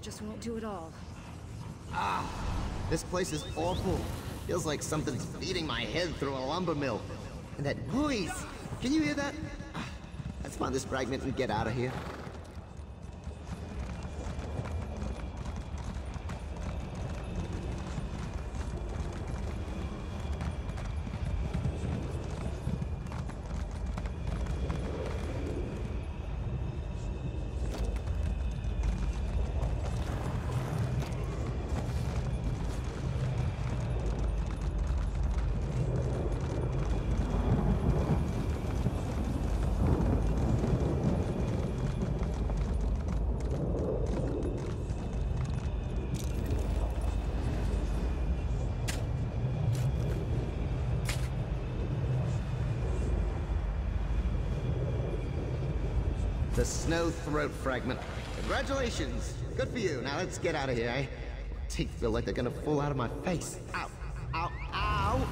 just won't do it all. Ah, this place is awful. Feels like something's beating my head through a lumber mill. And that noise! Can you hear that? Let's find this fragment and get out of here. The snow throat fragment. Congratulations! Good for you. Now let's get out of here, eh? My teeth feel like they're gonna fall out of my face. Ow! Ow! Ow!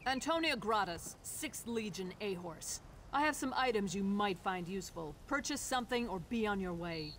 Antonia Gratis, 6th Legion A-Horse. I have some items you might find useful. Purchase something or be on your way.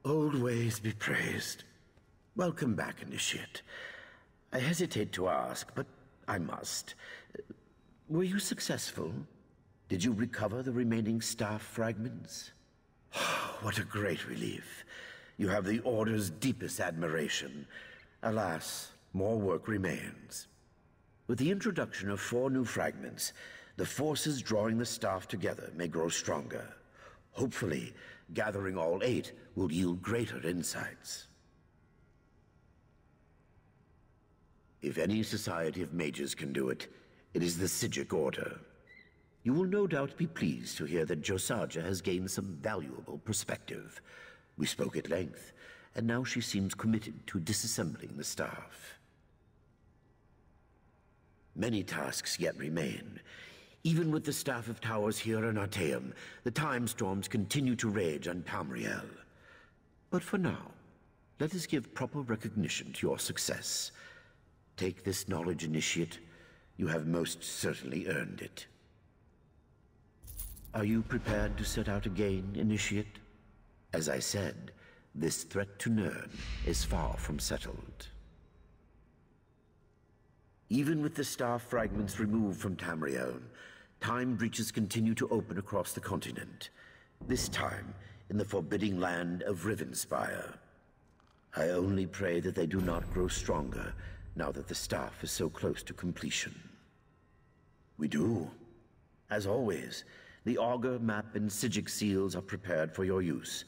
Old ways be praised. Welcome back, Initiate. I hesitate to ask, but I must. Were you successful? Did you recover the remaining staff fragments? What a great relief. You have the Order's deepest admiration. Alas, more work remains. With the introduction of 4 new fragments, the forces drawing the staff together may grow stronger. Hopefully, gathering all 8 will yield greater insights. If any society of mages can do it, it is the Psijic Order. You will no doubt be pleased to hear that Josaja has gained some valuable perspective. We spoke at length, and now she seems committed to disassembling the staff. Many tasks yet remain. Even with the staff of towers here in Artaeum, the time storms continue to rage on Tamriel. But for now, let us give proper recognition to your success. Take this knowledge, Initiate. You have most certainly earned it. Are you prepared to set out again, Initiate? As I said, this threat to Nirn is far from settled. Even with the staff fragments removed from Tamriel, time breaches continue to open across the continent. This time, in the forbidding land of Rivenspire. I only pray that they do not grow stronger now that the staff is so close to completion. We do. As always, the augur, map, and Psijic seals are prepared for your use.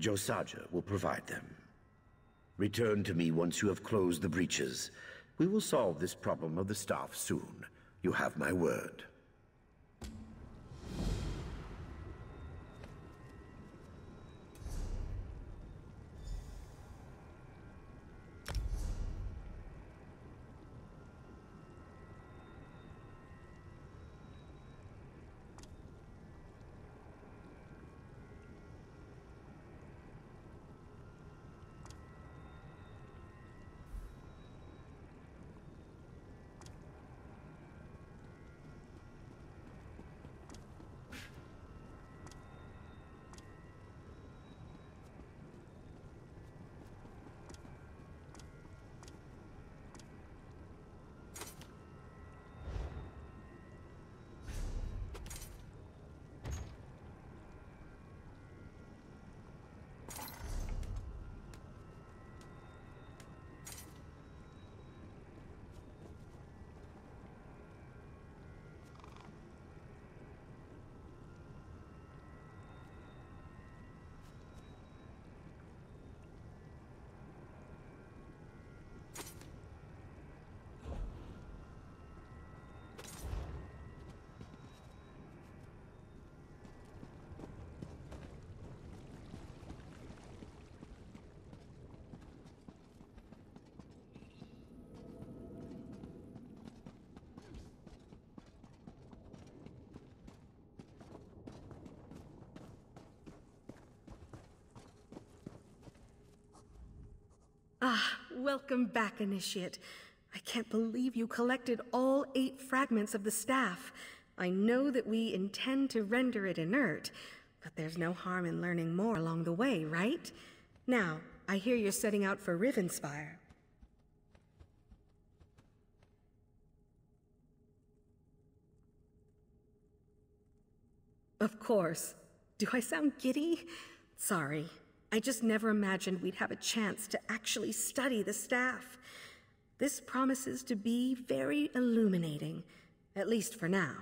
Josaja will provide them. Return to me once you have closed the breaches. We will solve this problem of the staff soon. You have my word. Ah, welcome back, Initiate. I can't believe you collected all 8 fragments of the staff. I know that we intend to render it inert, but there's no harm in learning more along the way, right? Now, I hear you're setting out for Rivenspire. Of course. Do I sound giddy? Sorry. I just never imagined we'd have a chance to actually study the staff. This promises to be very illuminating, at least for now.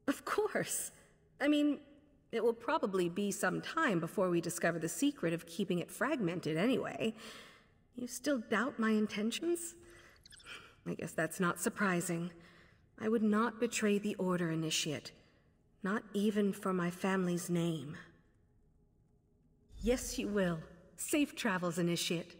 Of course. I mean, it will probably be some time before we discover the secret of keeping it fragmented anyway. You still doubt my intentions? I guess that's not surprising. I would not betray the Order, Initiate. Not even for my family's name. Yes, you will. Safe travels, Initiate.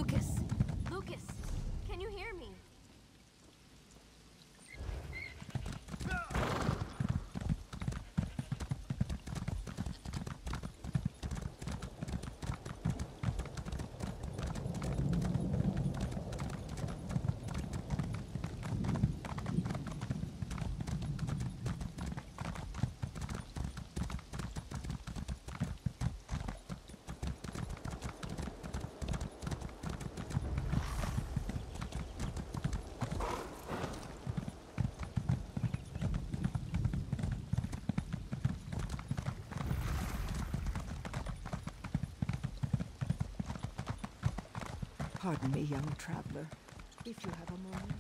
Lucas! Lucas! Can you hear me? Pardon me, young traveler, if you have a moment.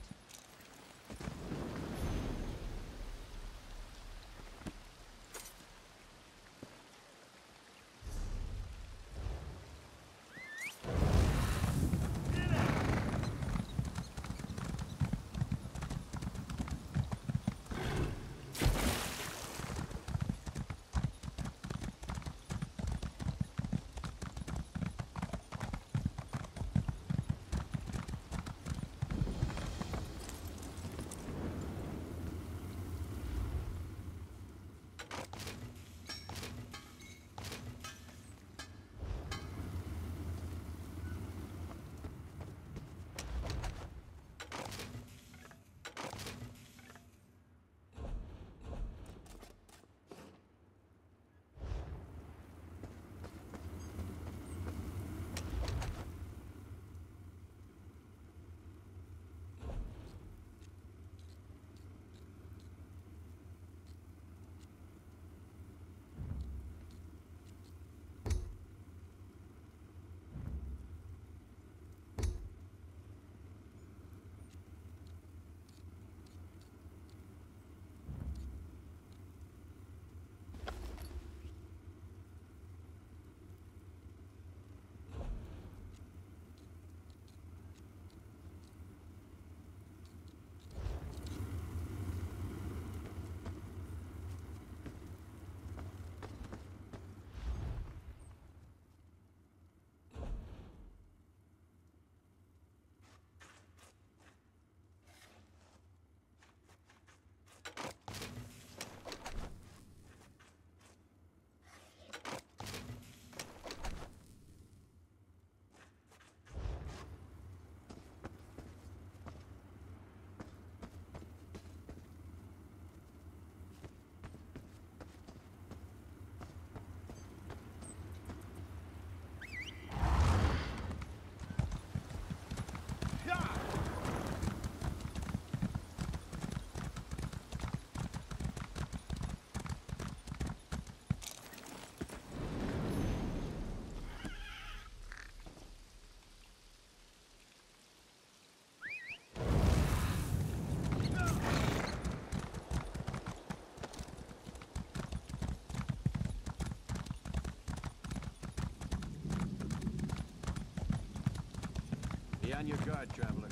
Be on your guard, traveler.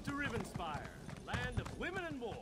Welcome to Rivenspire, land of women and war.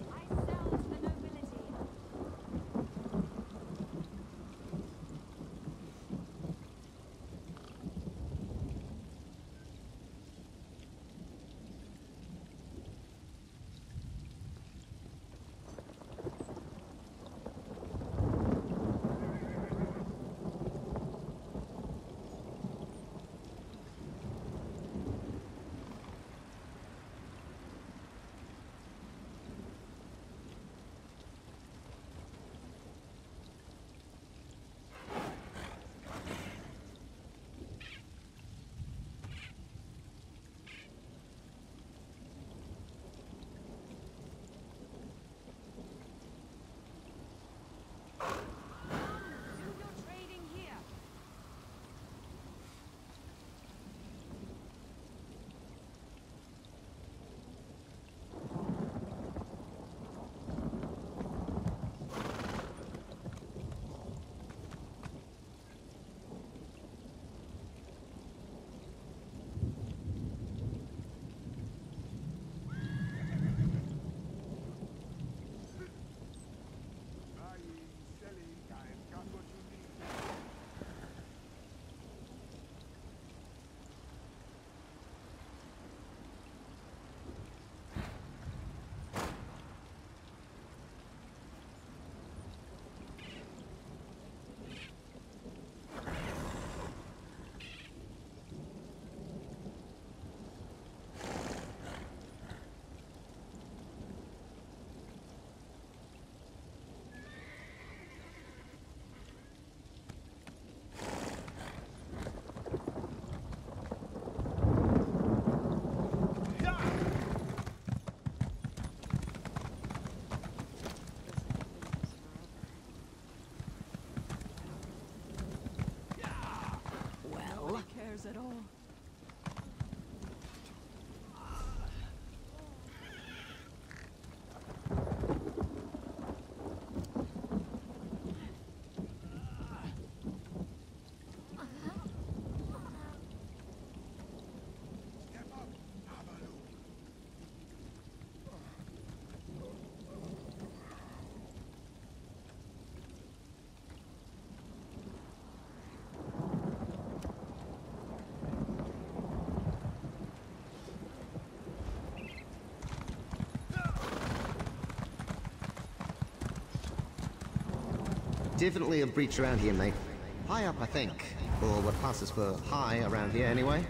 I sell to the nobility. Do your trading here. Buying, selling, I've got what you need. Nobody cares at all. Step up, have a look. Definitely a breach around here, mate. High up, I think. Or what passes for high around here, anyway.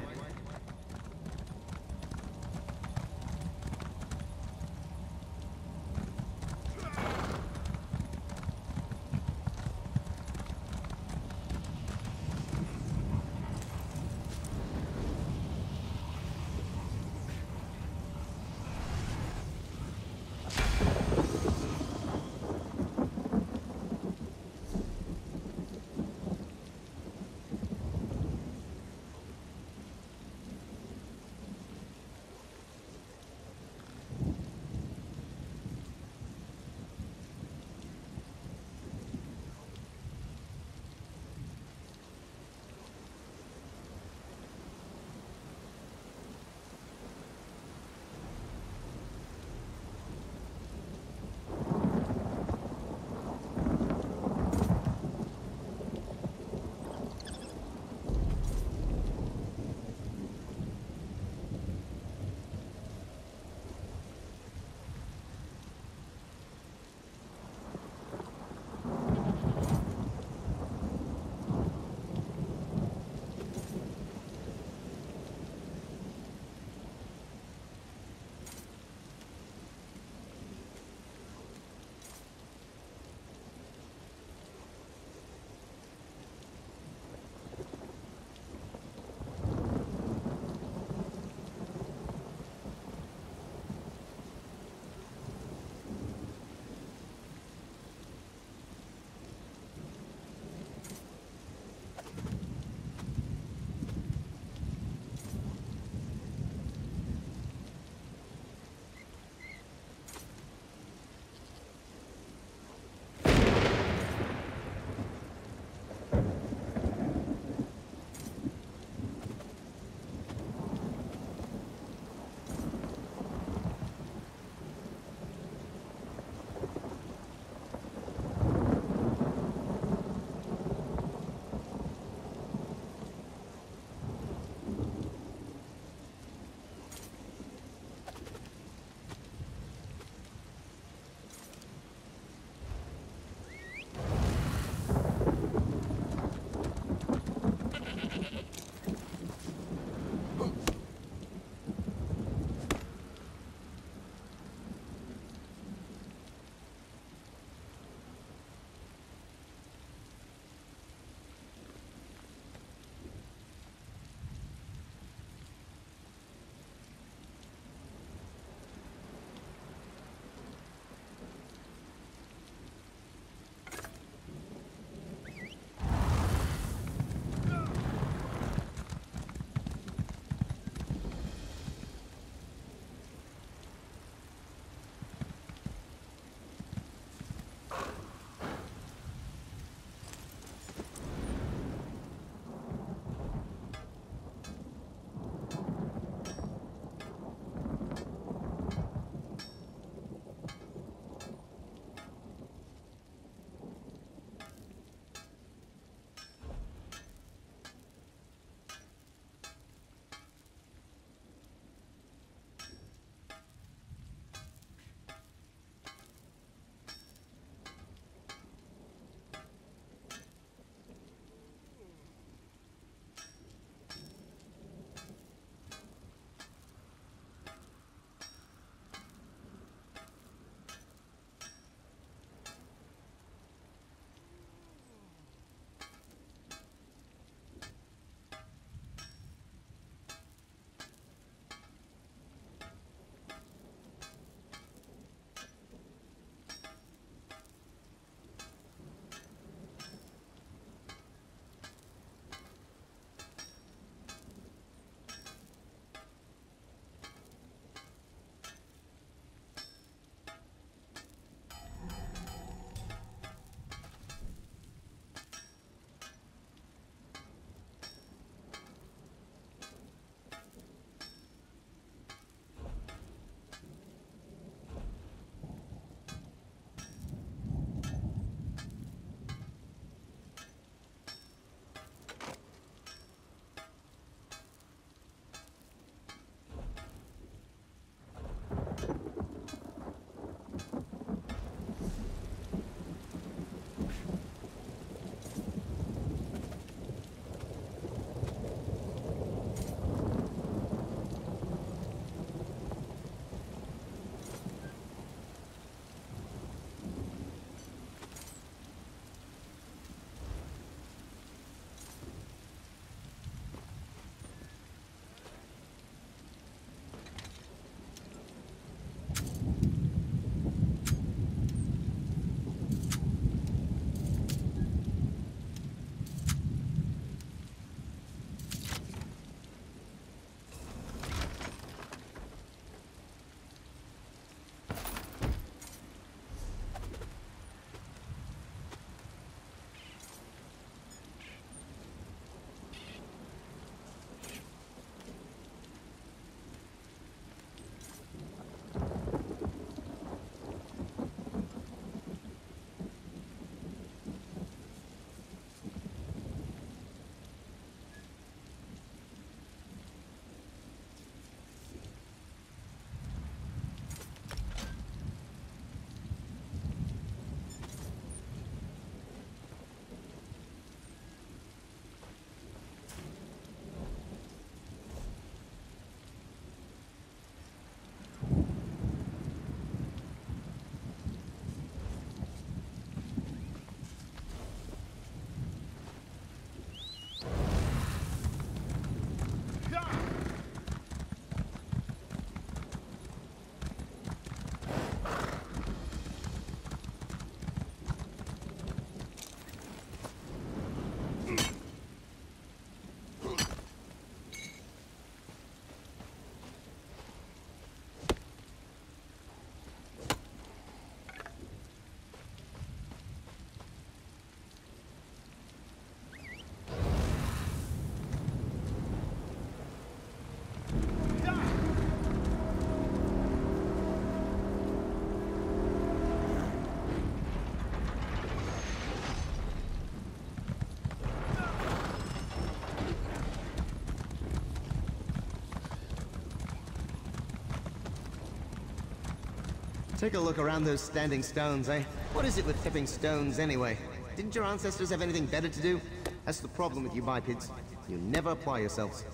Take a look around those standing stones, eh? What is it with tipping stones, anyway? Didn't your ancestors have anything better to do? That's the problem with you bipeds. You never apply yourselves.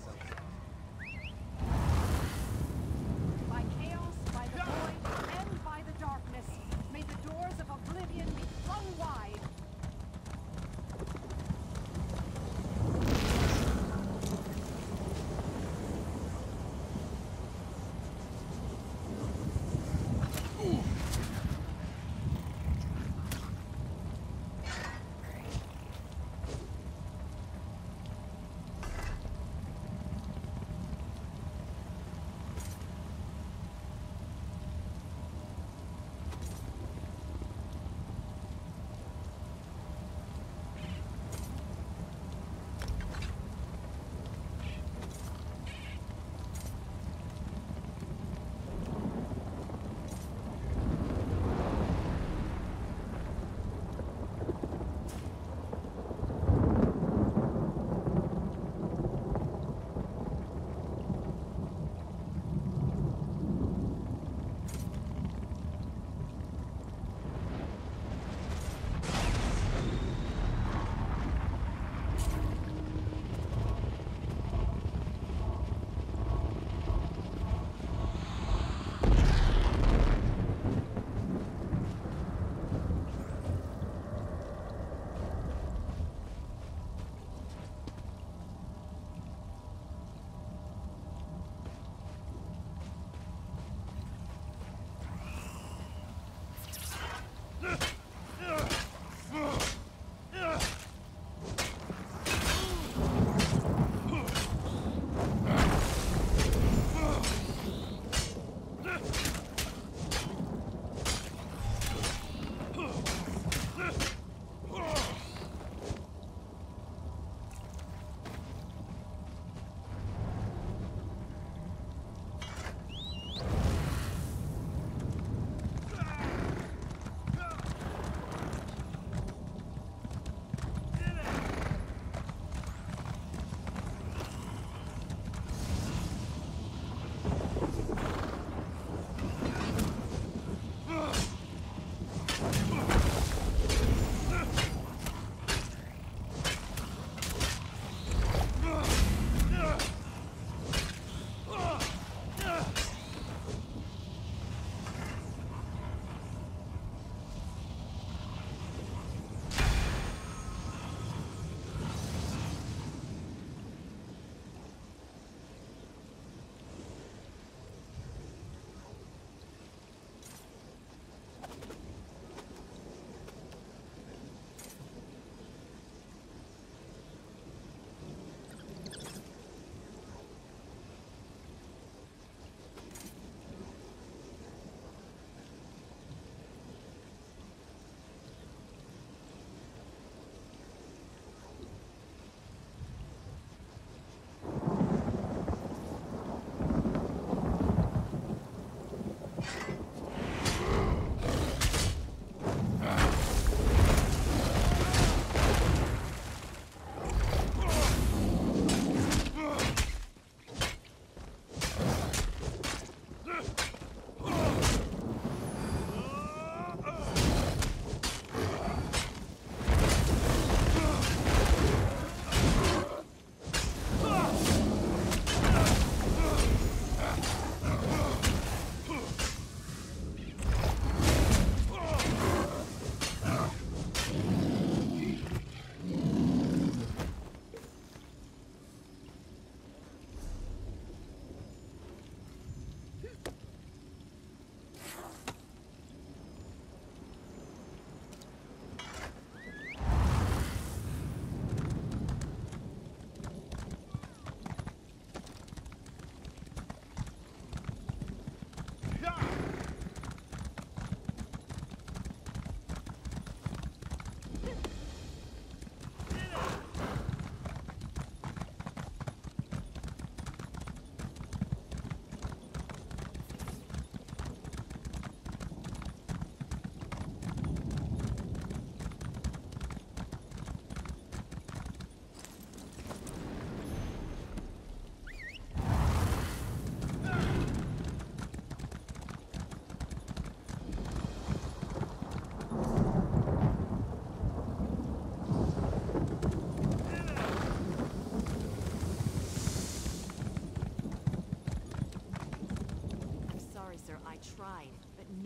By chaos, by the void, and by the darkness, may the doors of oblivion be flung wide.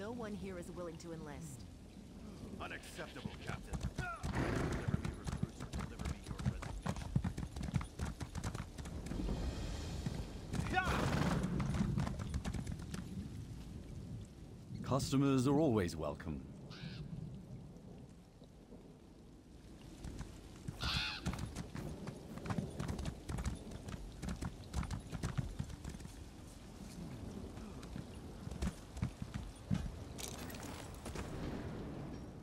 no one here is willing to enlist. Unacceptable, Captain. Deliver me recruits or deliver me your resignation. Customers are always welcome.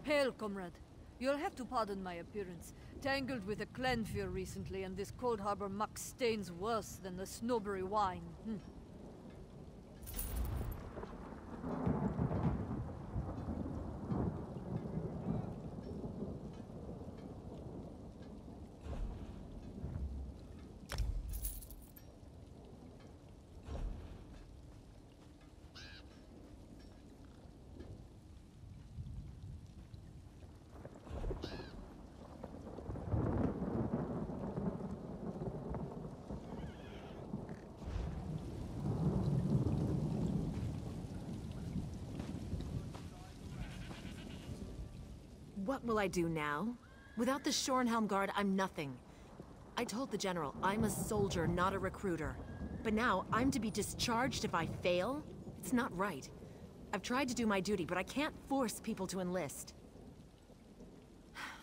Hail, comrade. You'll have to pardon my appearance. Tangled with a Clanfear recently, and this Cold Harbor muck stains worse than the Snowberry wine. What will I do now? Without the Shorenhelm Guard, I'm nothing. I told the General, I'm a soldier, not a recruiter. But now, I'm to be discharged if I fail? It's not right. I've tried to do my duty, but I can't force people to enlist.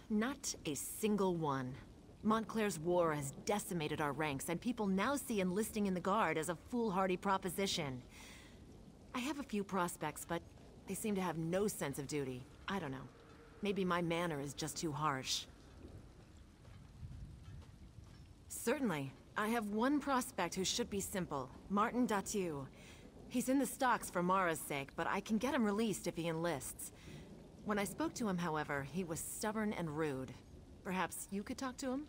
Not a single one. Montclair's war has decimated our ranks, and people now see enlisting in the Guard as a foolhardy proposition. I have a few prospects, but they seem to have no sense of duty. I don't know. Maybe my manner is just too harsh. Certainly. I have one prospect who should be simple. Martin Datu. He's in the stocks for Mara's sake, but I can get him released if he enlists. When I spoke to him, however, he was stubborn and rude. Perhaps you could talk to him?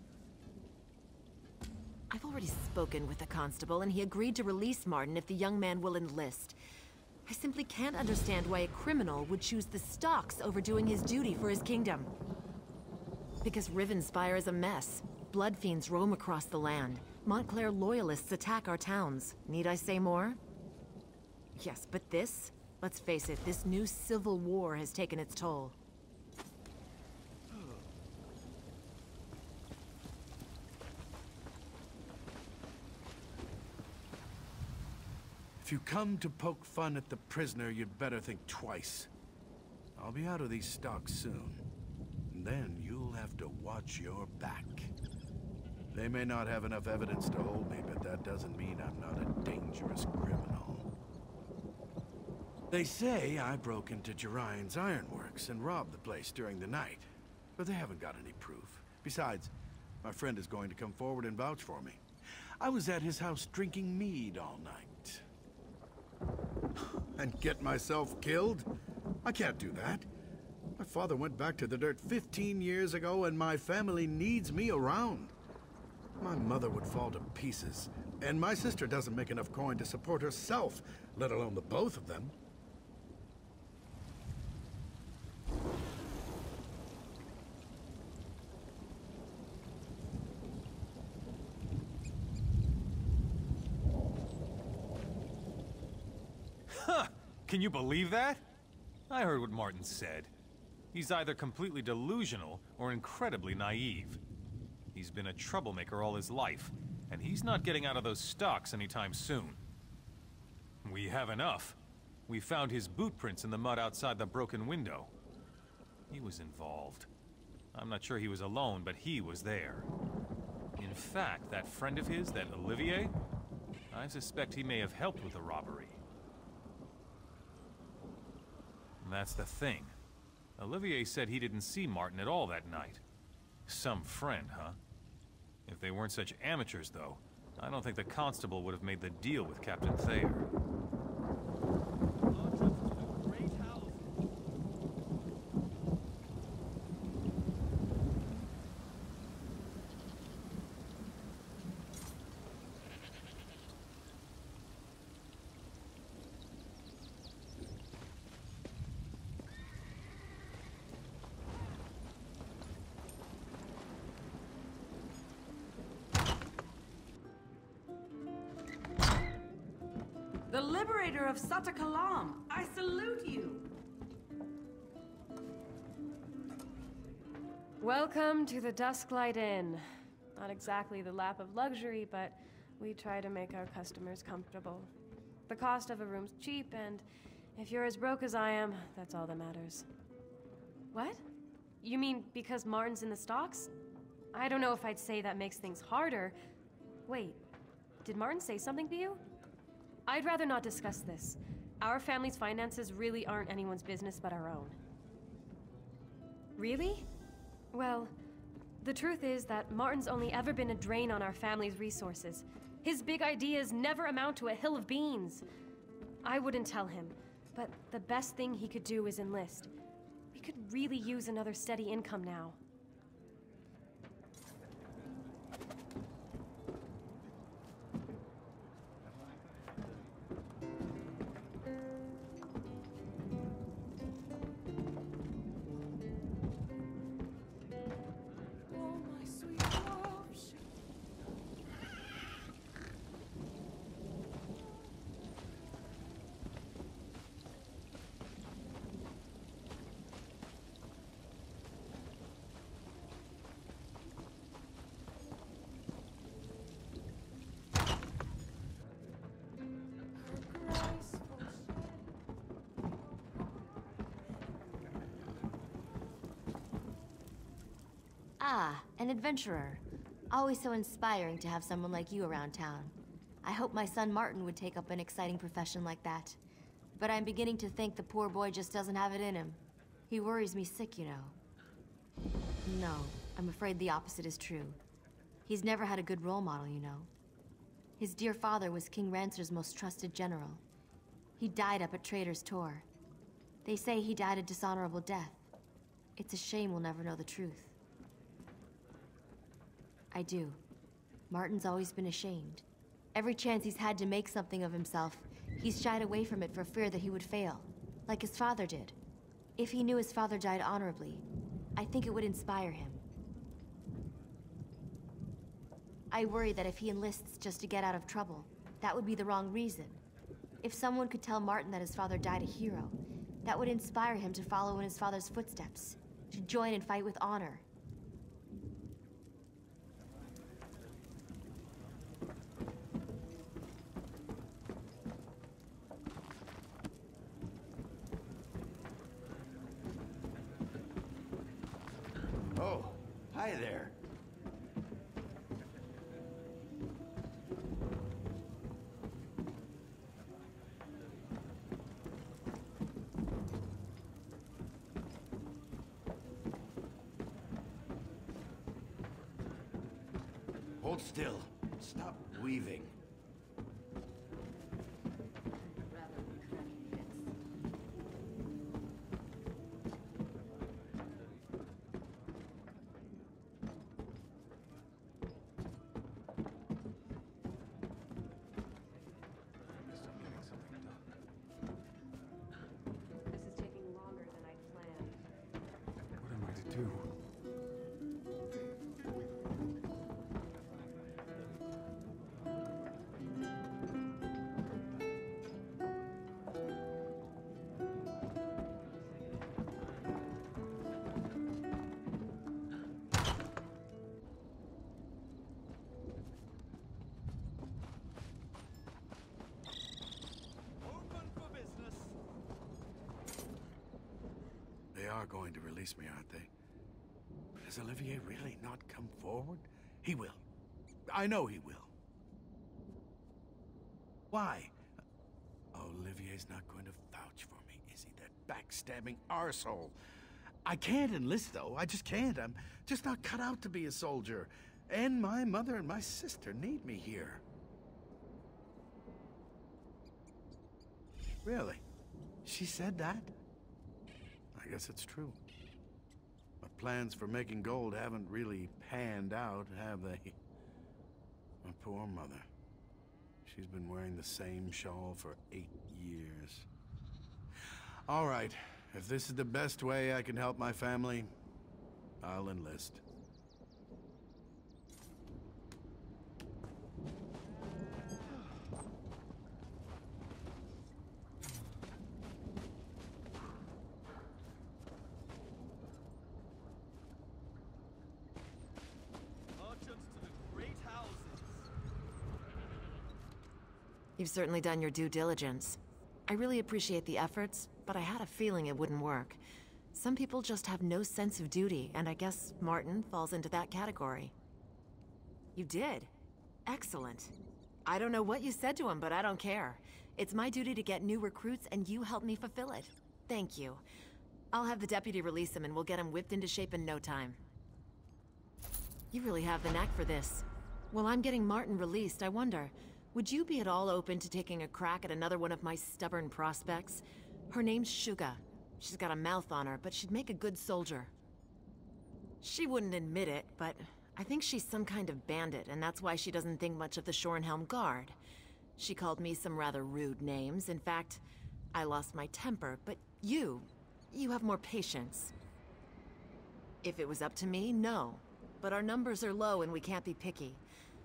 I've already spoken with the constable, and he agreed to release Martin if the young man will enlist. I simply can't understand why a criminal would choose the stocks over doing his duty for his kingdom. Because Rivenspire is a mess. Blood fiends roam across the land. Montclair loyalists attack our towns. Need I say more? Yes, but this? Let's face it, this new civil war has taken its toll. If you come to poke fun at the prisoner, you'd better think twice. I'll be out of these stocks soon. And then you'll have to watch your back. They may not have enough evidence to hold me, but that doesn't mean I'm not a dangerous criminal. They say I broke into Jerian's ironworks and robbed the place during the night, but they haven't got any proof. Besides, my friend is going to come forward and vouch for me. I was at his house drinking mead all night. And get myself killed? I can't do that. My father went back to the dirt 15 years ago, and my family needs me around. My mother would fall to pieces, and my sister doesn't make enough coin to support herself, let alone the both of them. Can you believe that? I heard what Martin said. He's either completely delusional or incredibly naive. He's been a troublemaker all his life, and he's not getting out of those stocks anytime soon. We have enough. We found his boot prints in the mud outside the broken window. He was involved. I'm not sure he was alone, but he was there. In fact, that friend of his, that Olivier, I suspect he may have helped with the robbery. That's the thing. Olivier said he didn't see Martin at all that night. Some friend, huh? If they weren't such amateurs, though, I don't think the constable would have made the deal with Captain Thayer. The liberator of Satakalam, I salute you. Welcome to the Dusklight Inn. Not exactly the lap of luxury, but we try to make our customers comfortable. The cost of a room's cheap, and if you're as broke as I am, that's all that matters. What? You mean because Martin's in the stocks? I don't know if I'd say that makes things harder. Wait, did Martin say something to you? I'd rather not discuss this. Our family's finances really aren't anyone's business but our own. Really? Well, the truth is that Martin's only ever been a drain on our family's resources. His big ideas never amount to a hill of beans. I wouldn't tell him, but the best thing he could do is enlist. We could really use another steady income now. Ah, an adventurer. Always so inspiring to have someone like you around town. I hope my son Martin would take up an exciting profession like that. But I'm beginning to think the poor boy just doesn't have it in him. He worries me sick, you know. No, I'm afraid the opposite is true. He's never had a good role model, you know. His dear father was King Rancer's most trusted general. He died up at Trader's Tor. They say he died a dishonorable death. It's a shame we'll never know the truth. I do. Martin's always been ashamed. Every chance he's had to make something of himself, he's shied away from it for fear that he would fail, like his father did. If he knew his father died honorably, I think it would inspire him. I worry that if he enlists just to get out of trouble, that would be the wrong reason. If someone could tell Martin that his father died a hero, that would inspire him to follow in his father's footsteps, to join and fight with honor. Oh, hi there. Hold still. Stop weaving. They are going to release me, aren't they? Has Olivier really not come forward? He will. I know he will. Why? Olivier's not going to vouch for me, is he? That backstabbing arsehole. I can't enlist, though. I just can't. I'm just not cut out to be a soldier. And my mother and my sister need me here. Really? She said that? I guess it's true. My plans for making gold haven't really panned out, have they? My poor mother. She's been wearing the same shawl for 8 years. All right, if this is the best way I can help my family, I'll enlist. You've certainly done your due diligence. I really appreciate the efforts, but I had a feeling it wouldn't work. Some people just have no sense of duty, and I guess Martin falls into that category. You did? Excellent. I don't know what you said to him, but I don't care. It's my duty to get new recruits, and you helped me fulfill it. Thank you. I'll have the deputy release him, and we'll get him whipped into shape in no time. You really have the knack for this. While I'm getting Martin released, I wonder, would you be at all open to taking a crack at another one of my stubborn prospects? Her name's Suga. She's got a mouth on her, but she'd make a good soldier. She wouldn't admit it, but I think she's some kind of bandit, and that's why she doesn't think much of the Shorenhelm Guard. She called me some rather rude names. In fact, I lost my temper, but you have more patience. If it was up to me, no. But our numbers are low and we can't be picky.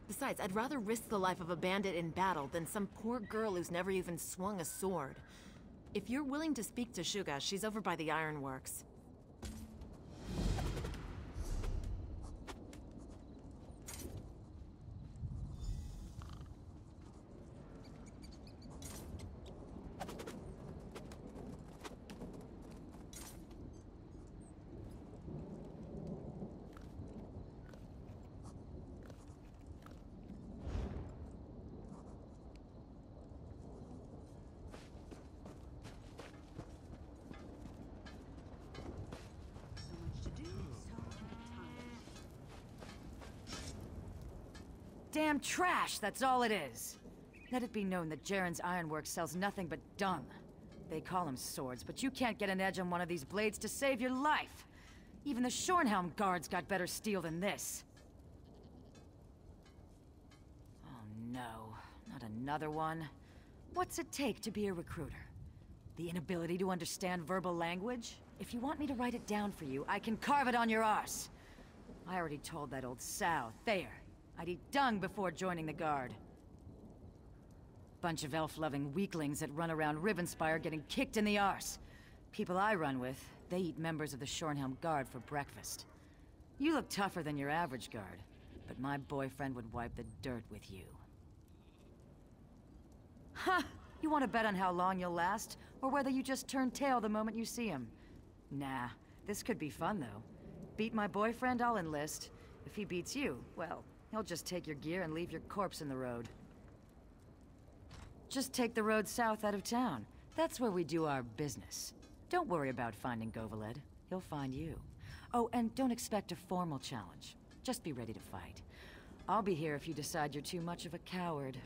Besides, I'd rather risk the life of a bandit in battle than some poor girl who's never even swung a sword. If you're willing to speak to Suga, she's over by the ironworks. Damn trash, that's all it is. Let it be known that Jaren's ironwork sells nothing but dung. They call them swords, but you can't get an edge on one of these blades to save your life. Even the Shorenhelm guards got better steel than this. Oh no, not another one. What's it take to be a recruiter? The inability to understand verbal language? If you want me to write it down for you, I can carve it on your arse. I already told that old sow, Thayer, I'd eat dung before joining the Guard. Bunch of elf-loving weaklings that run around Rivenspire getting kicked in the arse. People I run with, they eat members of the Shorenhelm Guard for breakfast. You look tougher than your average guard, but my boyfriend would wipe the dirt with you. Huh! You want to bet on how long you'll last, or whether you just turn tail the moment you see him? Nah, this could be fun though. Beat my boyfriend, I'll enlist. If he beats you, well, he'll just take your gear and leave your corpse in the road. Just take the road south out of town. That's where we do our business. Don't worry about finding Govaled. He'll find you. Oh, and don't expect a formal challenge. Just be ready to fight. I'll be here if you decide you're too much of a coward.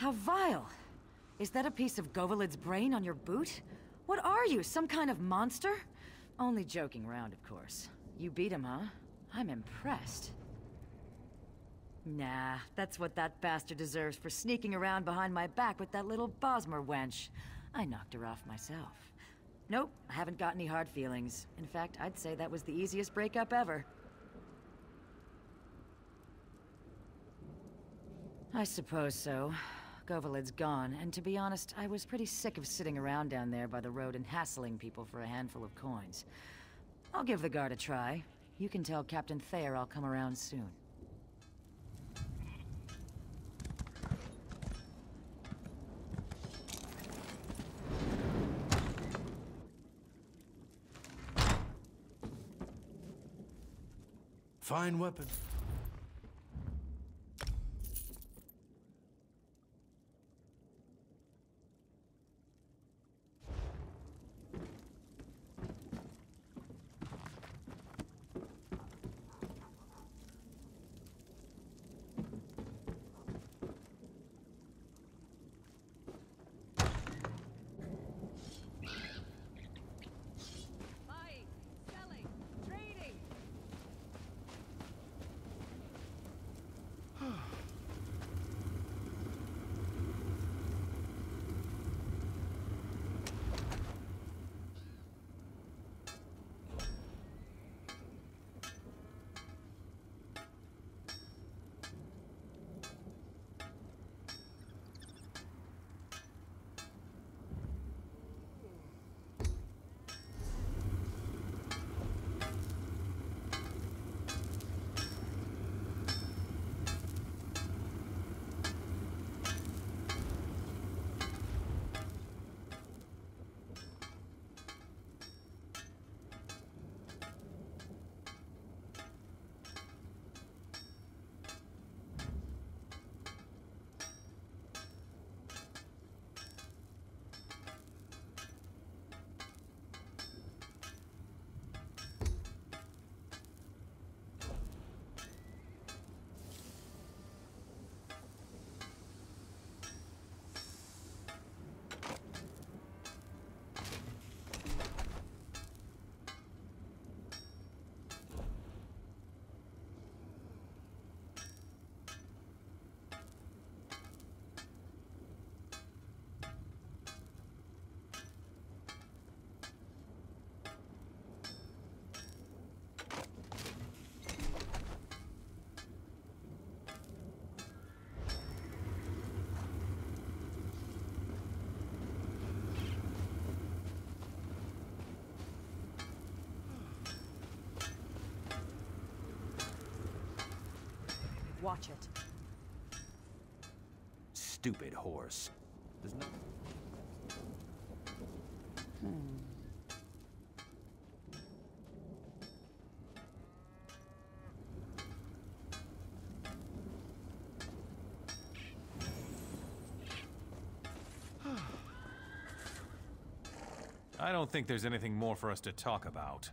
How vile. Is that a piece of Govalid's brain on your boot? What are you, some kind of monster? Only joking around, of course. You beat him, huh? I'm impressed. Nah, that's what that bastard deserves for sneaking around behind my back with that little Bosmer wench. I knocked her off myself. Nope, I haven't got any hard feelings. In fact, I'd say that was the easiest breakup ever. I suppose so. Govalid's gone, and to be honest, I was pretty sick of sitting around down there by the road and hassling people for a handful of coins. I'll give the guard a try. You can tell Captain Thayer I'll come around soon. Fine weapon. Watch it. Stupid horse. There's no... I don't think there's anything more for us to talk about.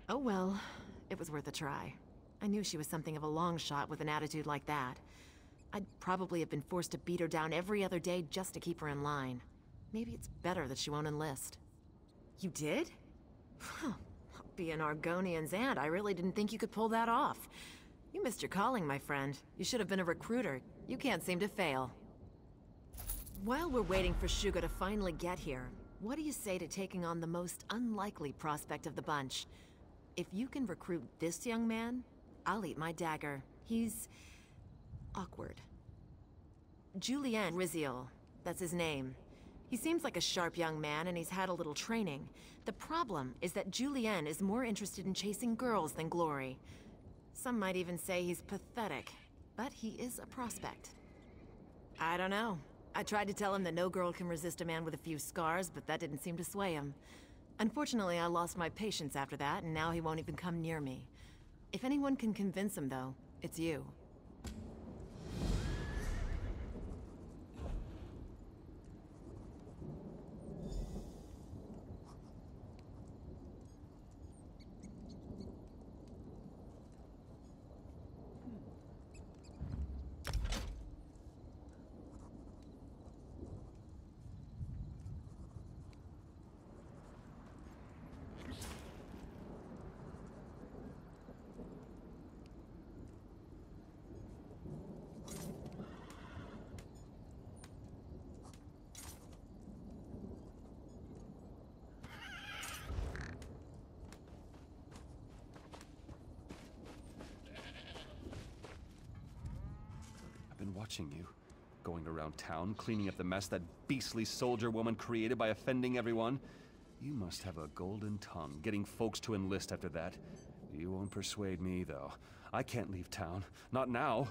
Oh well, it was worth a try. I knew she was something of a long shot with an attitude like that. I'd probably have been forced to beat her down every other day just to keep her in line. Maybe it's better that she won't enlist. You did? Huh. Being Argonian's aunt, I really didn't think you could pull that off. You missed your calling, my friend. You should have been a recruiter. You can't seem to fail. While we're waiting for Shuga to finally get here, what do you say to taking on the most unlikely prospect of the bunch? If you can recruit this young man, I'll eat my dagger. He's... awkward. Julien Riziol, that's his name. He seems like a sharp young man and he's had a little training. The problem is that Julien is more interested in chasing girls than glory. Some might even say he's pathetic, but he is a prospect. I don't know. I tried to tell him that no girl can resist a man with a few scars, but that didn't seem to sway him. Unfortunately, I lost my patience after that, and now he won't even come near me. If anyone can convince him, though, it's you. watching you. Going around town, cleaning up the mess that beastly soldier woman created by offending everyone. You must have a golden tongue, getting folks to enlist after that. You won't persuade me, though. I can't leave town. Not now.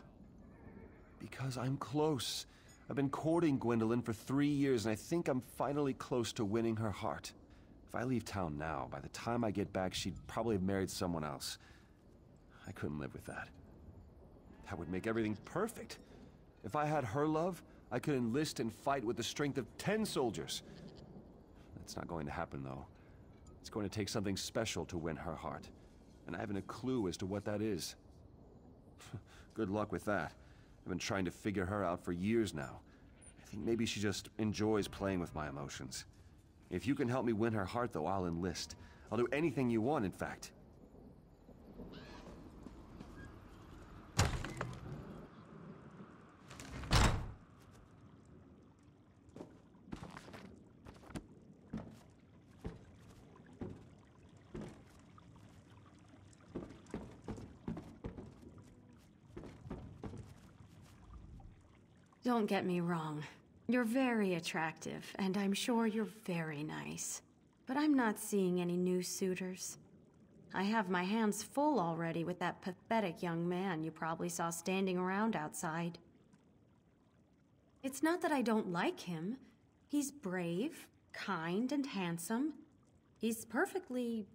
Because I'm close. I've been courting Gwendolyn for 3 years, and I think I'm finally close to winning her heart. If I leave town now, by the time I get back, she'd probably have married someone else. I couldn't live with that. That would make everything perfect. If I had her love, I could enlist and fight with the strength of 10 soldiers. That's not going to happen, though. It's going to take something special to win her heart. And I haven't a clue as to what that is. Good luck with that. I've been trying to figure her out for years now. I think maybe she just enjoys playing with my emotions. If you can help me win her heart, though, I'll enlist. I'll do anything you want, in fact. Don't get me wrong. You're very attractive, and I'm sure you're very nice. But I'm not seeing any new suitors. I have my hands full already with that pathetic young man you probably saw standing around outside. It's not that I don't like him. He's brave, kind, and handsome. He's perfectly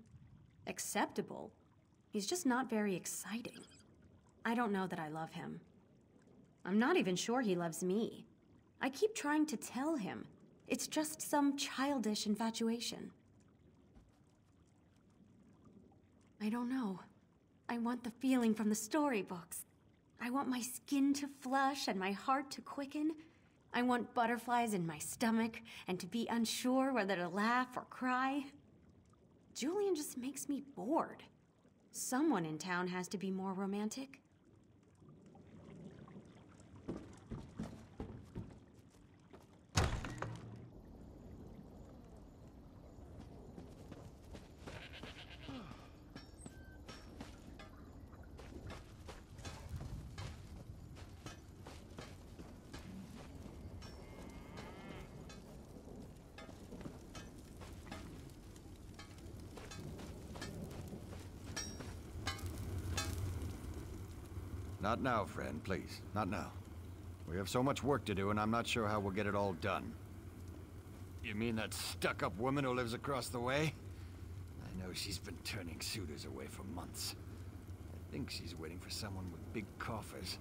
acceptable. He's just not very exciting. I don't know that I love him. I'm not even sure he loves me. I keep trying to tell him. It's just some childish infatuation. I don't know. I want the feeling from the storybooks. I want my skin to flush and my heart to quicken. I want butterflies in my stomach and to be unsure whether to laugh or cry. Julian just makes me bored. Someone in town has to be more romantic. Not now, friend, please. Not now. We have so much work to do, and I'm not sure how we'll get it all done. You mean that stuck-up woman who lives across the way? I know she's been turning suitors away for months. I think she's waiting for someone with big coffers.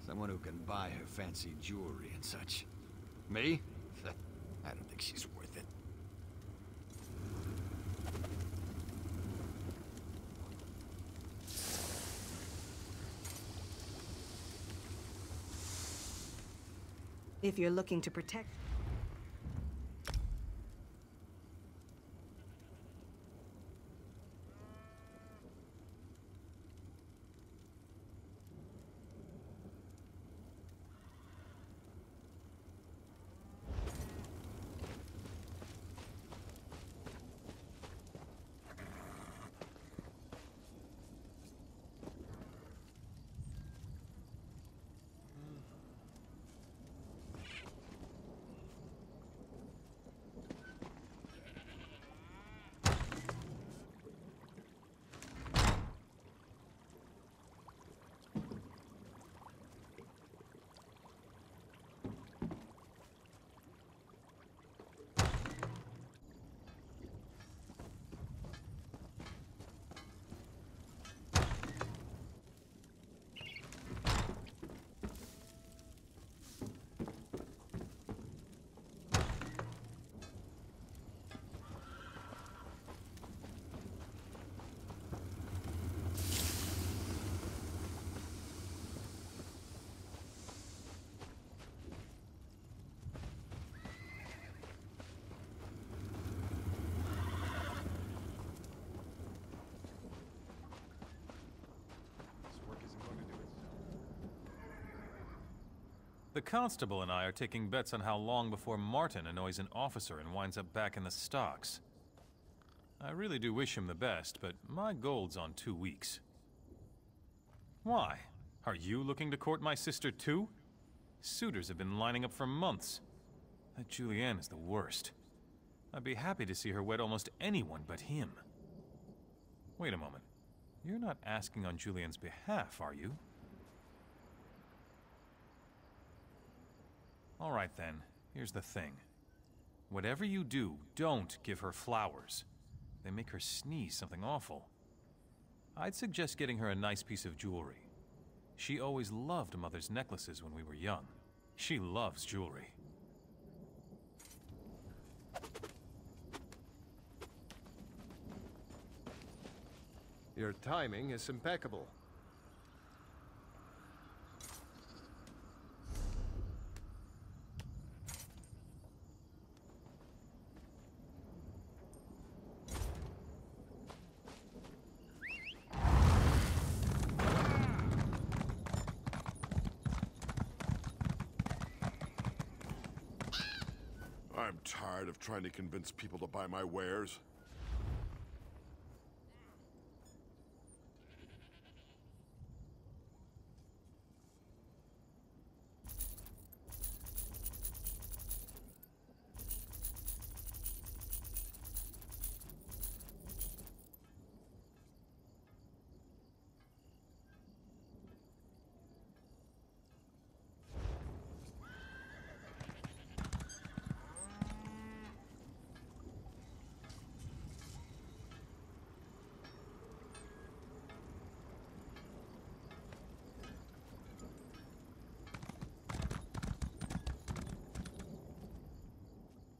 Someone who can buy her fancy jewelry and such. Me? I don't think she's worth it. If you're looking to protect... The constable and I are taking bets on how long before Martin annoys an officer and winds up back in the stocks. I really do wish him the best, but my gold's on 2 weeks. Why? Are you looking to court my sister too? Suitors have been lining up for months. That Julianne is the worst. I'd be happy to see her wed almost anyone but him. Wait a moment. You're not asking on Julianne's behalf, are you? All right then, here's the thing. Whatever you do, don't give her flowers. They make her sneeze something awful. I'd suggest getting her a nice piece of jewelry. She always loved Mother's necklaces when we were young. She loves jewelry. Your timing is impeccable. I'm tired of trying to convince people to buy my wares.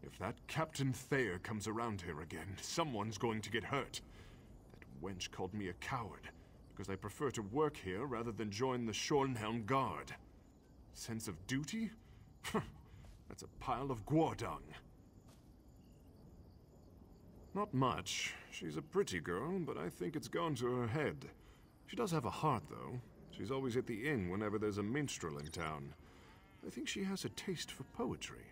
If that Captain Thayer comes around here again, someone's going to get hurt. That wench called me a coward, because I prefer to work here rather than join the Shornhelm Guard. Sense of duty? That's a pile of guardung. Not much. She's a pretty girl, but I think it's gone to her head. She does have a heart, though. She's always at the inn whenever there's a minstrel in town. I think she has a taste for poetry.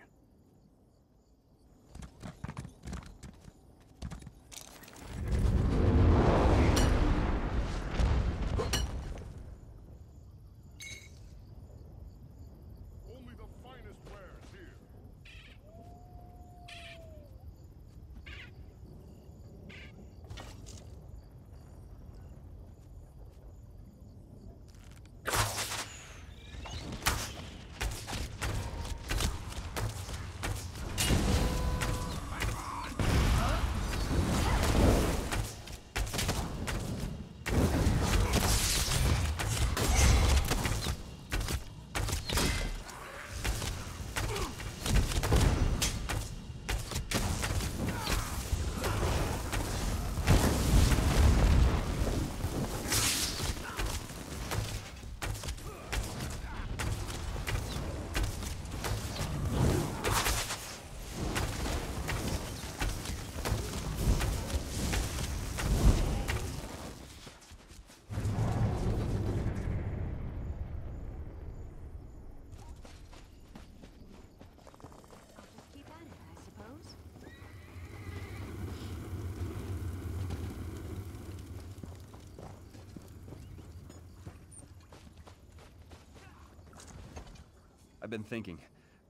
I've been thinking.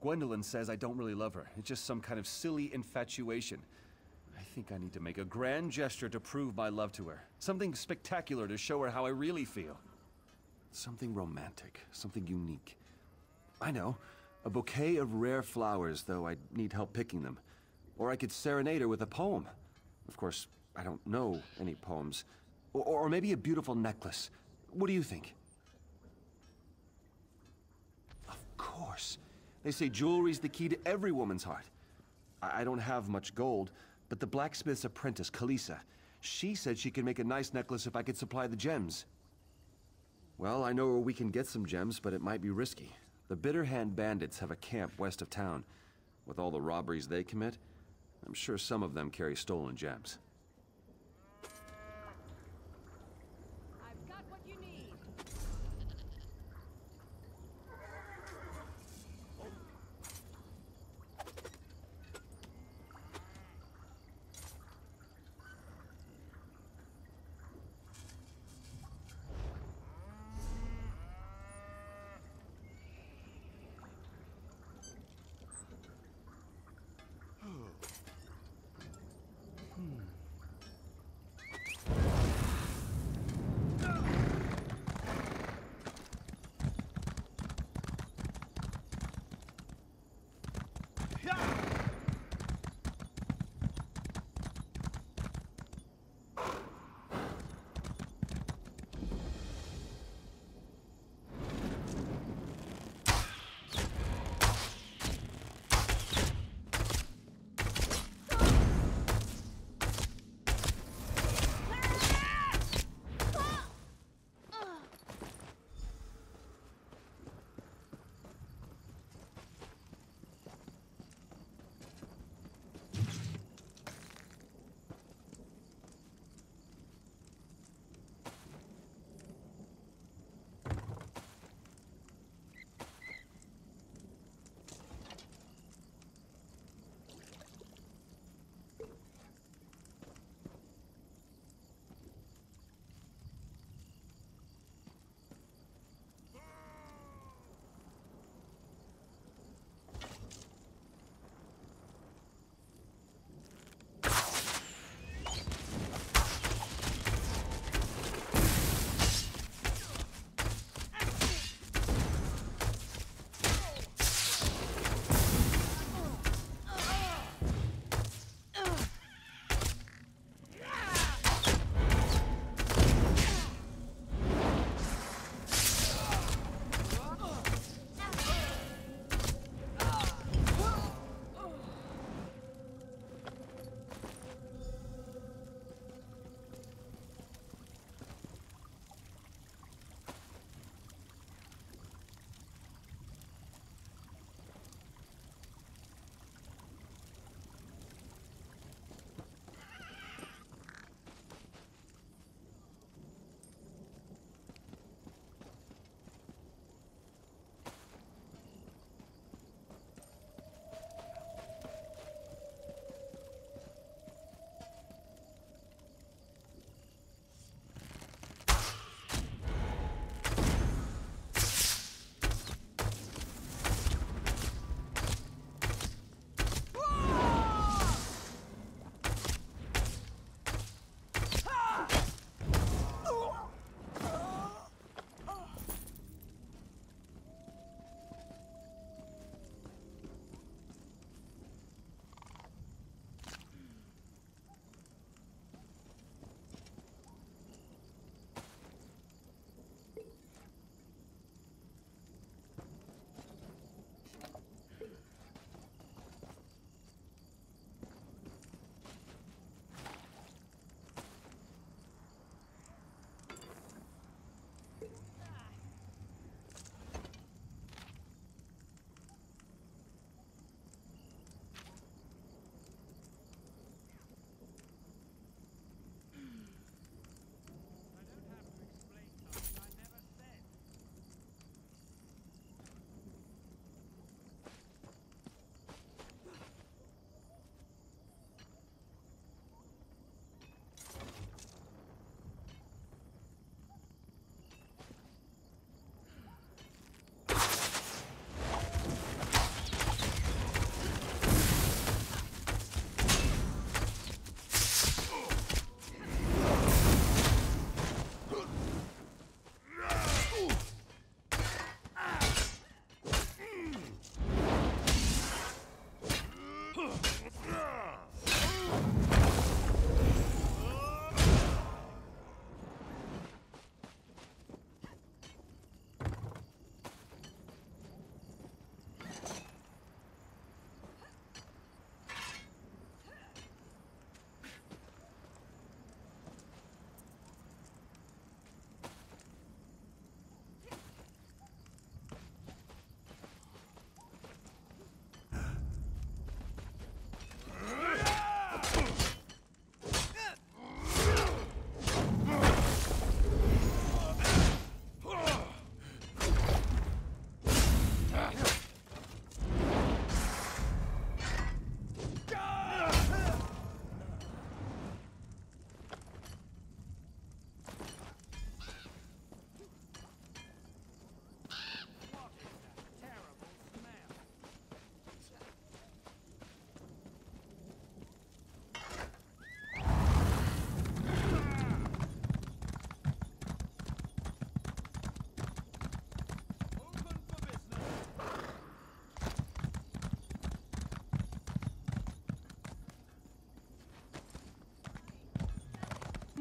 Gwendolyn says I don't really love her. It's just some kind of silly infatuation. I think I need to make a grand gesture to prove my love to her. Something spectacular to show her how I really feel. Something romantic. Something unique. I know. A bouquet of rare flowers, though I'd need help picking them. Or I could serenade her with a poem. Of course, I don't know any poems. Or maybe a beautiful necklace. What do you think? Of course. They say jewelry's the key to every woman's heart. I don't have much gold, but the blacksmith's apprentice, Kalisa, she said she could make a nice necklace if I could supply the gems. Well, I know where we can get some gems, but it might be risky. The Bitterhand bandits have a camp west of town. With all the robberies they commit, I'm sure some of them carry stolen gems. I've got what you need.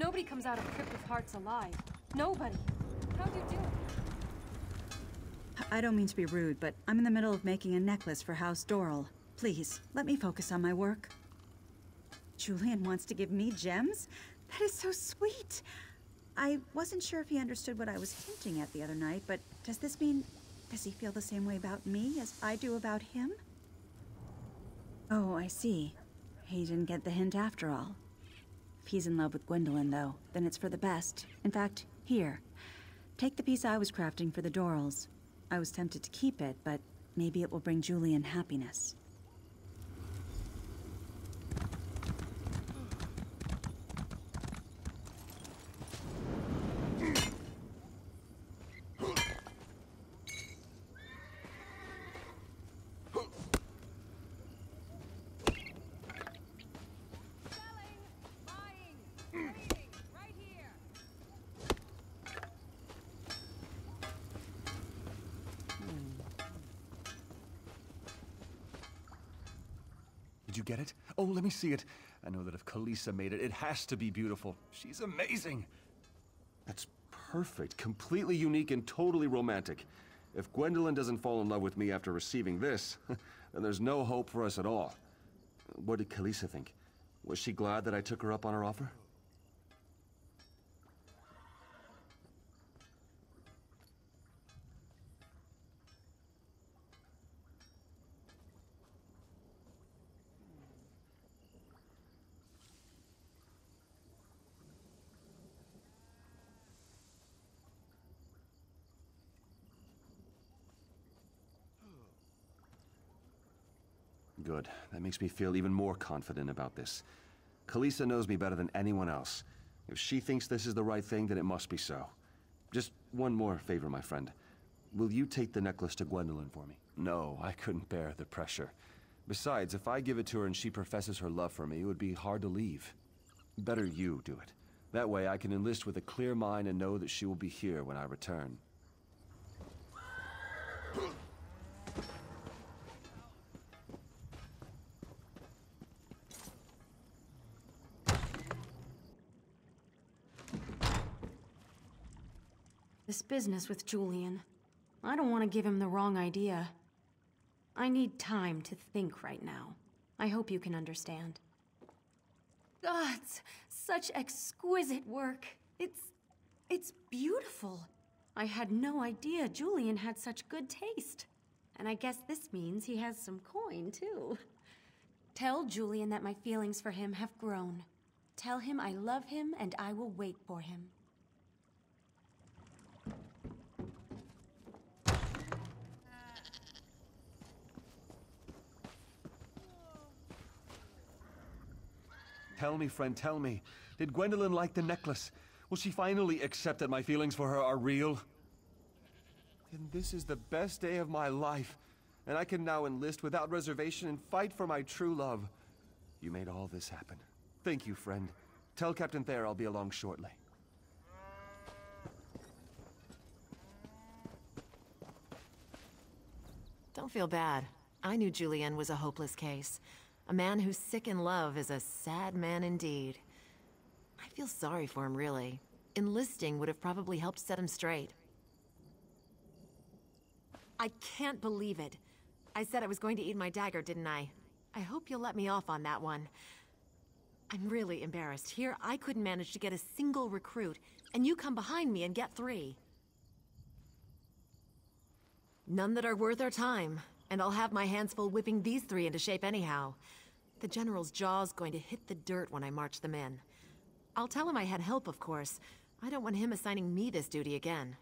Nobody comes out of Crypt of Hearts alive. Nobody. How'd you do it? I don't mean to be rude, but I'm in the middle of making a necklace for House Doral. Please, let me focus on my work. Julian wants to give me gems? That is so sweet. I wasn't sure if he understood what I was hinting at the other night, but does this mean... does he feel the same way about me as I do about him? Oh, I see. He didn't get the hint after all. If he's in love with Gwendolyn, though, then it's for the best. In fact, here. Take the piece I was crafting for the Dorals. I was tempted to keep it, but maybe it will bring Julian happiness. Did you get it? Oh, let me see it. I know that if Kalisa made it, it has to be beautiful. She's amazing. That's perfect, completely unique and totally romantic. If Gwendolyn doesn't fall in love with me after receiving this, then there's no hope for us at all. What did Kalisa think? Was she glad that I took her up on her offer? Good. That makes me feel even more confident about this. Kalisa knows me better than anyone else. If she thinks this is the right thing, then it must be so. Just one more favor, my friend. Will you take the necklace to Gwendolyn for me? No, I couldn't bear the pressure. Besides, if I give it to her and she professes her love for me, it would be hard to leave. Better you do it. That way I can enlist with a clear mind and know that she will be here when I return. This business with Julian. I don't want to give him the wrong idea. I need time to think right now. I hope you can understand. Ah, it's such exquisite work. It's beautiful. I had no idea Julian had such good taste. And I guess this means he has some coin, too. Tell Julian that my feelings for him have grown. Tell him I love him and I will wait for him. Tell me, friend, tell me. Did Gwendolyn like the necklace? Will she finally accept that my feelings for her are real? Then this is the best day of my life, and I can now enlist without reservation and fight for my true love. You made all this happen. Thank you, friend. Tell Captain Thayer I'll be along shortly. Don't feel bad. I knew Julian was a hopeless case. A man who's sick in love is a sad man indeed. I feel sorry for him, really. Enlisting would have probably helped set him straight. I can't believe it. I said I was going to eat my dagger, didn't I? I hope you'll let me off on that one. I'm really embarrassed. Here, I couldn't manage to get a single recruit, and you come behind me and get 3. None that are worth our time. And I'll have my hands full whipping these 3 into shape anyhow. The General's jaw's going to hit the dirt when I march them in. I'll tell him I had help, of course. I don't want him assigning me this duty again.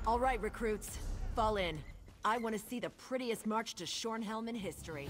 All right, recruits. Fall in. I want to see the prettiest march to Shornhelm in history.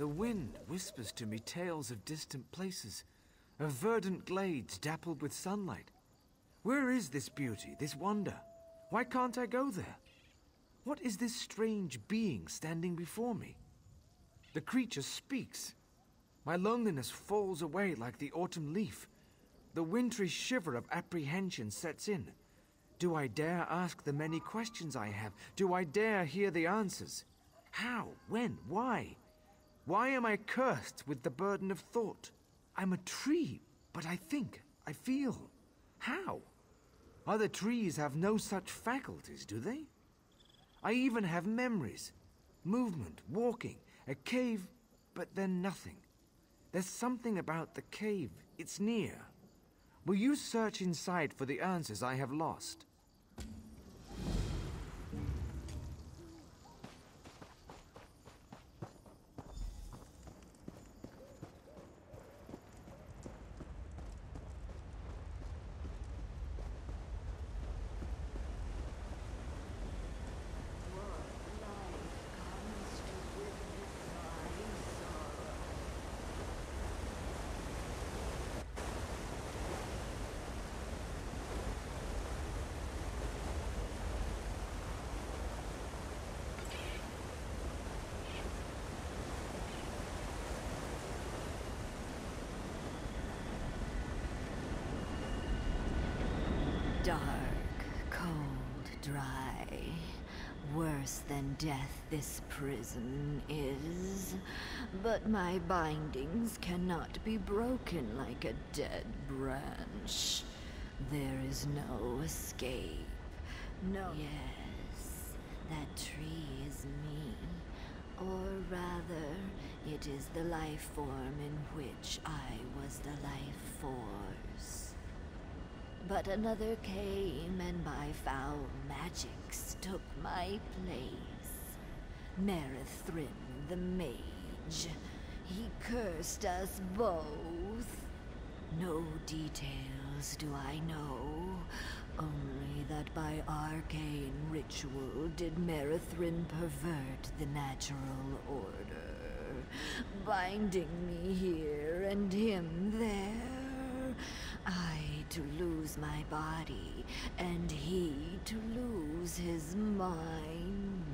The wind whispers to me tales of distant places, of verdant glades dappled with sunlight. Where is this beauty, this wonder? Why can't I go there? What is this strange being standing before me? The creature speaks. My loneliness falls away like the autumn leaf. The wintry shiver of apprehension sets in. Do I dare ask the many questions I have? Do I dare hear the answers? How? When? Why? Why am I cursed with the burden of thought? I'm a tree, but I think, I feel. How? Other trees have no such faculties, do they? I even have memories. Movement, walking, a cave, but then nothing. There's something about the cave. It's near. Will you search inside for the answers I have lost? Dark, cold, dry. Worse than death this prison is. But my bindings cannot be broken like a dead branch. There is no escape. No. Yes, that tree is me. Or rather, it is the life form in which I was the life force. But another came and by foul magics took my place. Merithrin the mage. He cursed us both. No details do I know. Only that by arcane ritual did Merithrin pervert the natural order, binding me here and him there. I to lose my body, and he to lose his mind.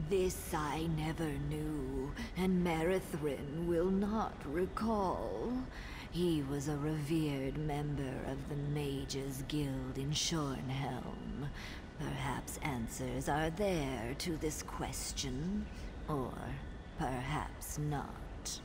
This I never knew, and Merithrin will not recall. He was a revered member of the Mages Guild in Shornhelm. Perhaps answers are there to this question, or perhaps not.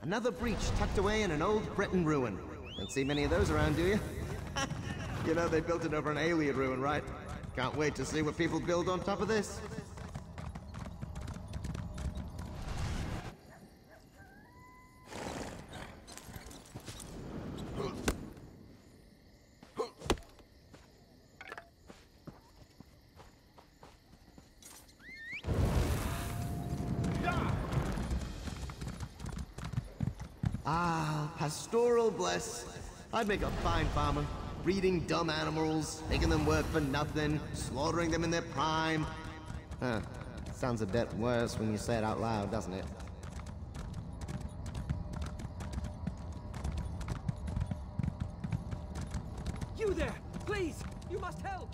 Another breach tucked away in an old Breton ruin. Don't see many of those around, do you? You know they built it over an alien ruin, right? Can't wait to see what people build on top of this. Ah, pastoral bless. I'd make a fine farmer. Breeding dumb animals, making them work for nothing, slaughtering them in their prime. Huh. Sounds a bit worse when you say it out loud, doesn't it? You there! Please! You must help!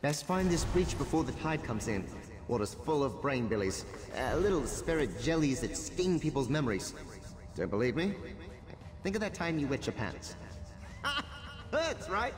Best find this breach before the tide comes in. Water's full of brain billies. Little spirit jellies that sting people's memories. Don't believe me? Think of that time you wet your pants. Hurts, right?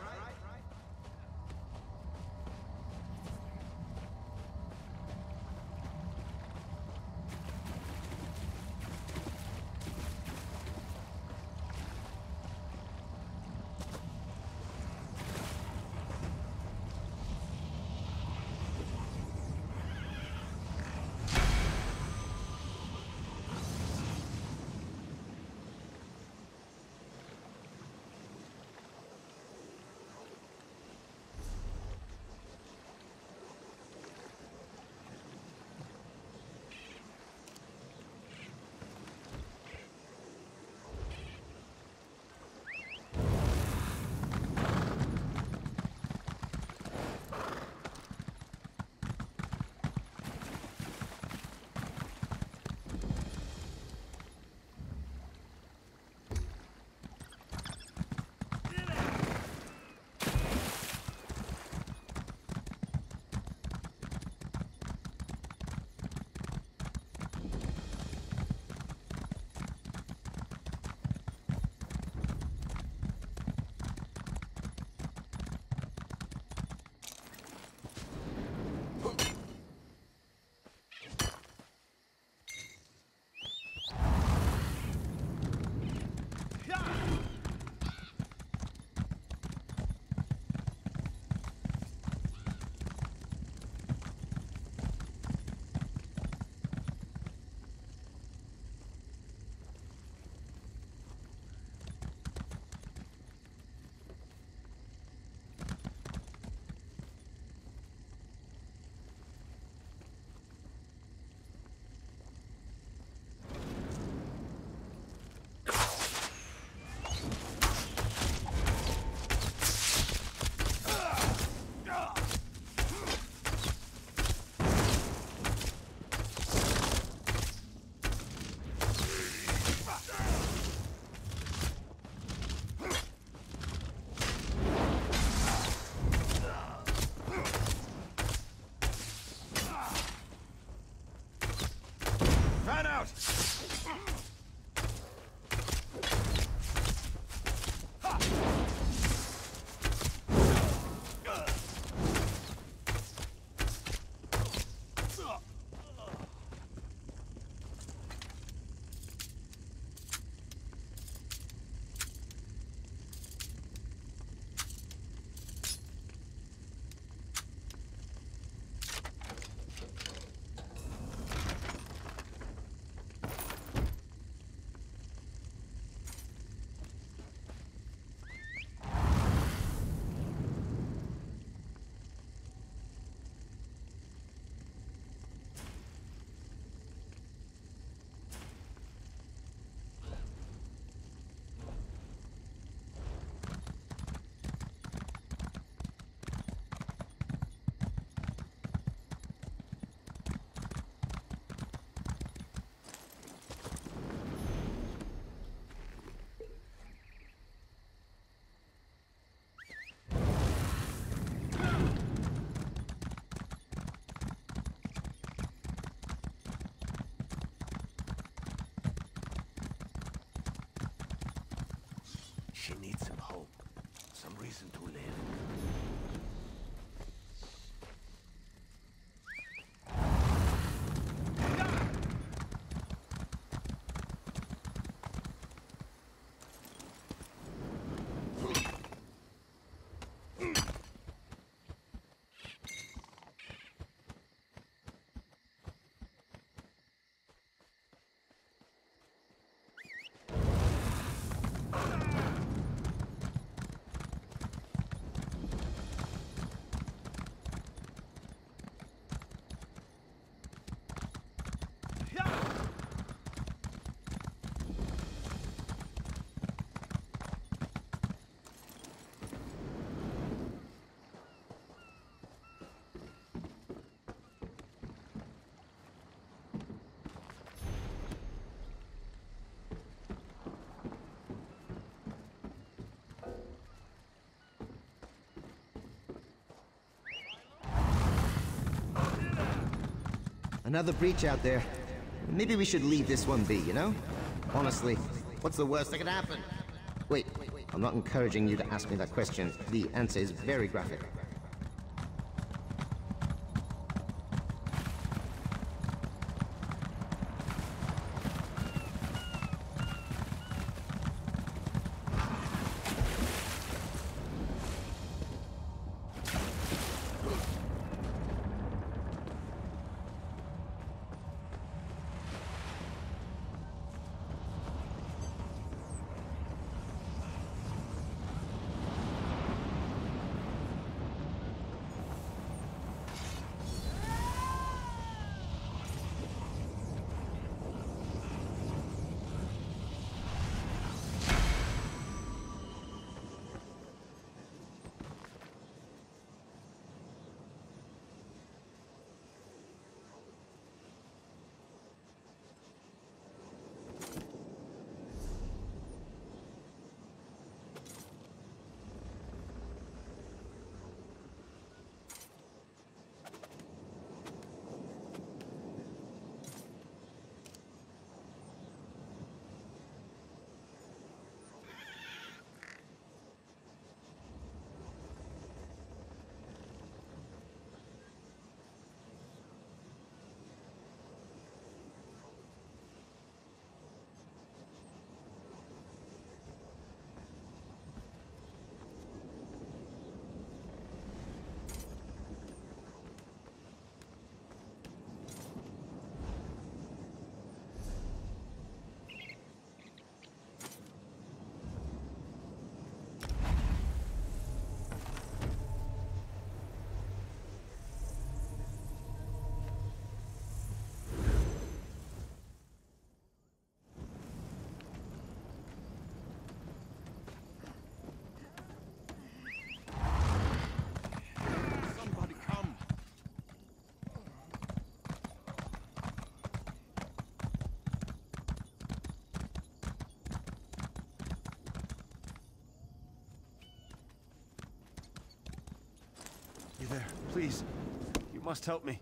She needs some hope, some reason to live. Another breach out there. Maybe we should leave this one be, you know? Honestly, what's the worst that could happen? Wait, I'm not encouraging you to ask me that question. The answer is very graphic. You there, please. You must help me.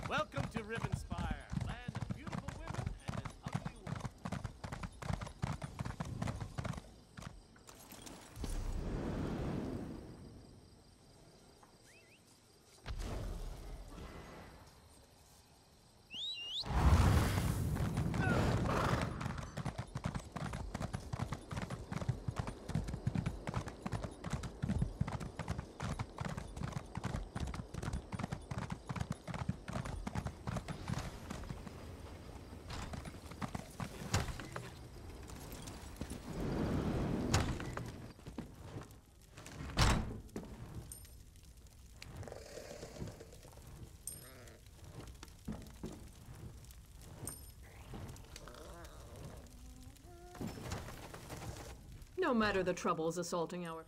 Welcome to Ribbonspire, land of beautiful women No matter the troubles assaulting our...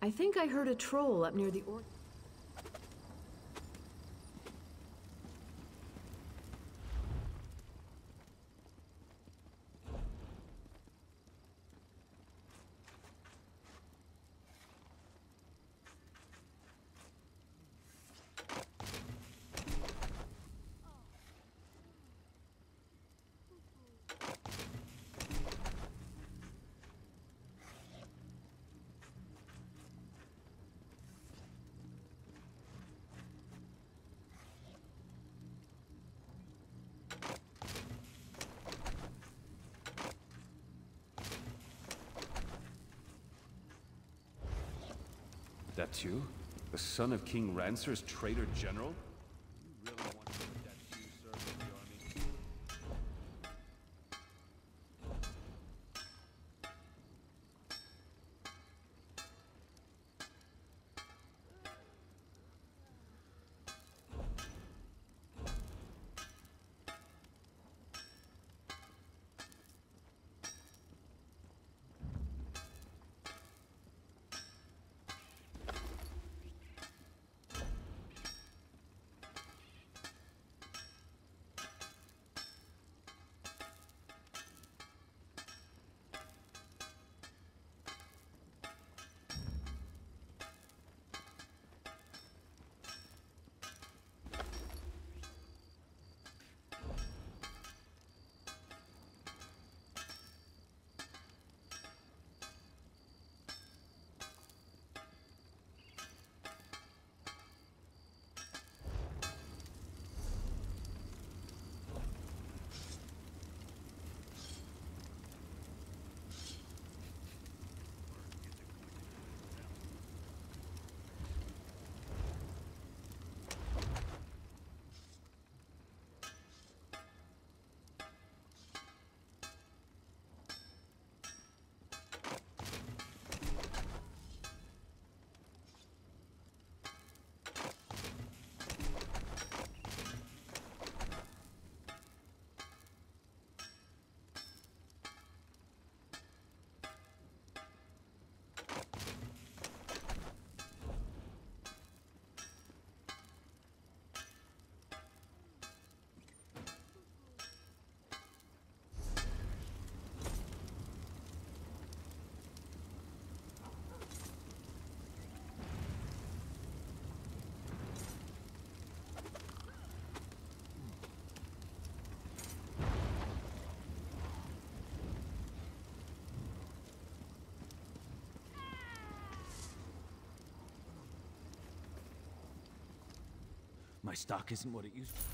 I think I heard a troll up near the orchard. That you? The son of King Rancer's traitor general? You really want to put that Jew servant in the army? My stock isn't what it used to be.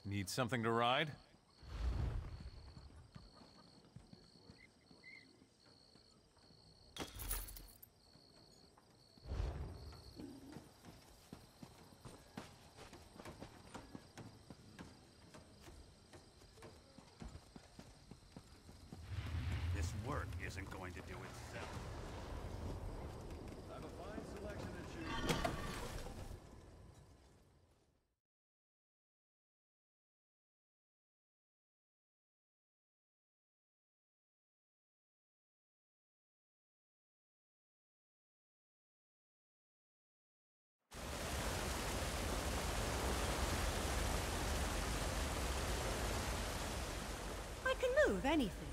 Need something to ride? This work isn't going to do itself. I have a fine selection to choose. I can move anything.